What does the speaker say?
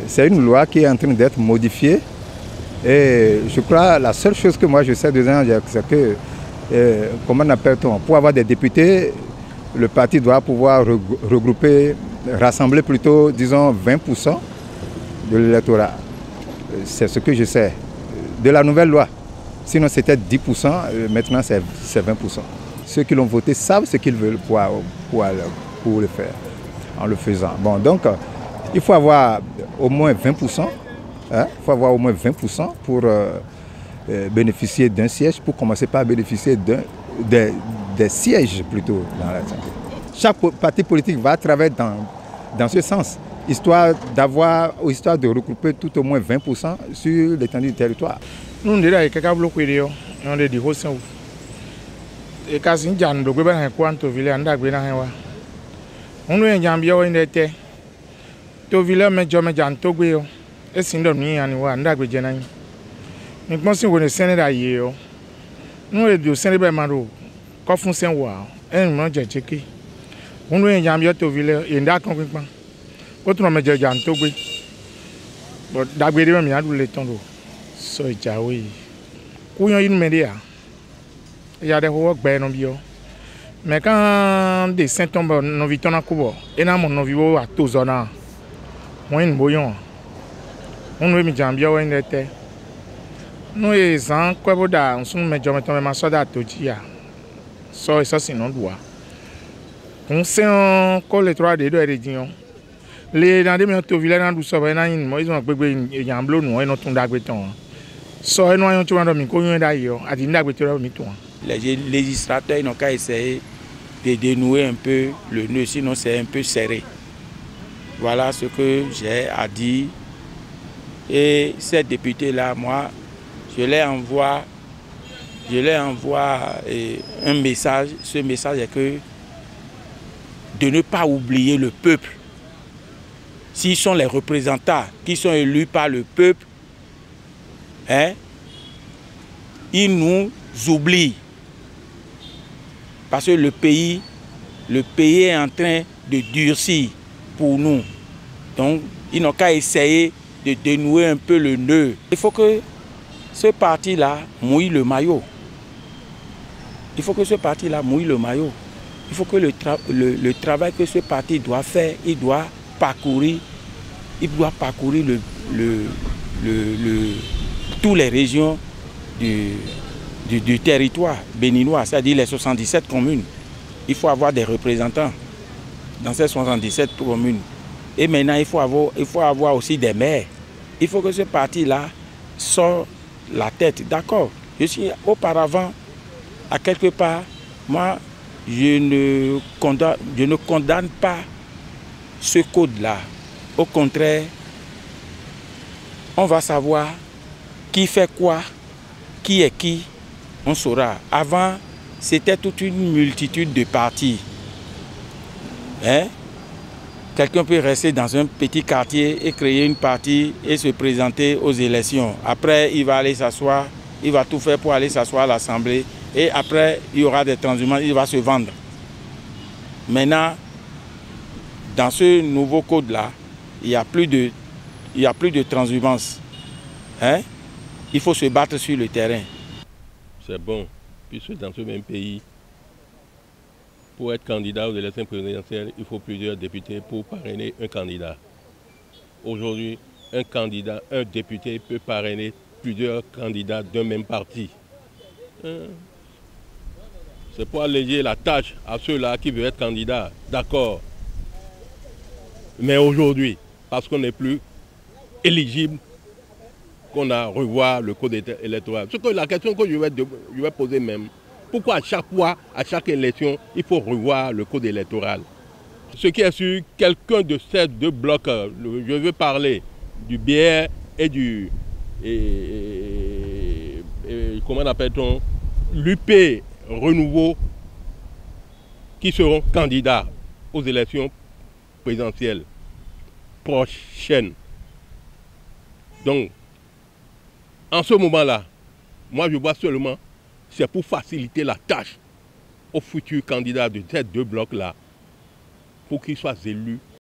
C'est une loi qui est en train d'être modifiée. Et je crois que la seule chose que moi je sais dedans, c'est que, comment appelle-t-on, pour avoir des députés, le parti doit pouvoir regrouper, rassembler plutôt, disons, 20% de l'électorat. C'est ce que je sais de la nouvelle loi. Sinon c'était 10%, maintenant c'est 20%. Ceux qui l'ont voté savent ce qu'ils veulent pour le faire, en le faisant. Bon, donc, il faut avoir au moins 20%. Il faut avoir au moins 20% pour bénéficier d'un siège, pour commencer par bénéficier des sièges plutôt dans l'Assemblée. Chaque parti politique va travailler dans ce sens, histoire de regrouper tout au moins 20% sur l'étendue du territoire. Nous sommes là, quelqu'un bloqué, on est des hauts sans. Et quand on a un peu de temps, on a un peu de temps. On a un peu de temps. To vile me jome janto gbe yo e sin do ni ani wa nda gbe je nan ni pon sin wo ne sen da ye yo nu e do sen be ma do ko fun sen wa en mo je cheki unu en jam yo to vile e nda kan pin o tun me je janto gbe bo da gbe de me adu le ton do so jawe ku yan yin me de ya de ho gbe no bi yo me kan de sen ton bo no vi ton akubo e na mo no vi wo atozona Moin boyon. On veut me jambia ou n'était. Nous les ans quoi boda on sont me jambia me masoda todia. So ça c'est non droit. On sait encore les trois des deux régions. Les dans des minutes village dans douce ba na yin mo ils ont gbegbe yamblo no e no tun dagbe ton. So e no ayon tu wan do mi ko yin da yo ati ndagbe to mi ton. Les législateurs n'ont qu'à essayer de dénouer un peu le nœud, sinon c'est un peu serré. Voilà ce que j'ai à dire. Et ces députés-là, moi, je leur envoie un message. Ce message est que de ne pas oublier le peuple. S'ils sont les représentants qui sont élus par le peuple, hein, ils nous oublient. Parce que le pays est en train de durcir pour nous. Donc, ils n'ont qu'à essayer de dénouer un peu le nœud. Il faut que ce parti-là mouille le maillot. Il faut que ce parti-là mouille le maillot. Il faut que le travail que ce parti doit faire, il doit parcourir toutes les régions du territoire béninois, c'est-à-dire les 77 communes. Il faut avoir des représentants dans ces 77 communes. Et maintenant, il faut avoir aussi des maires. Il faut que ce parti-là sorte la tête. D'accord. Je suis auparavant, à quelque part, moi, je ne condamne pas ce code-là. Au contraire, on va savoir qui fait quoi, qui est qui, on saura. Avant, c'était toute une multitude de partis. Hein? Quelqu'un peut rester dans un petit quartier et créer une partie et se présenter aux élections. Après, il va aller s'asseoir, il va tout faire pour aller s'asseoir à l'Assemblée. Et après, il y aura des transhumains, il va se vendre. Maintenant, dans ce nouveau code-là, il n'y a plus de transhumance. Hein? Il faut se battre sur le terrain. C'est bon, puisque dans ce même pays, pour être candidat aux élections présidentielles, il faut plusieurs députés pour parrainer un candidat. Aujourd'hui, un député peut parrainer plusieurs candidats d'un même parti. C'est pour alléger la tâche à ceux-là qui veulent être candidats, d'accord. Mais aujourd'hui, parce qu'on n'est plus éligible, qu'on a revoir le code électoral. La question que je vais poser même, pourquoi à chaque fois, à chaque élection, il faut revoir le code électoral? Ce qui est sûr, quelqu'un de ces deux blocs, je veux parler du BR et du... comment appelle-t-on? L'UP Renouveau, qui seront candidats aux élections présidentielles prochaines. Donc, en ce moment-là, moi je vois seulement, c'est pour faciliter la tâche aux futurs candidats de ces deux blocs-là, pour qu'ils soient élus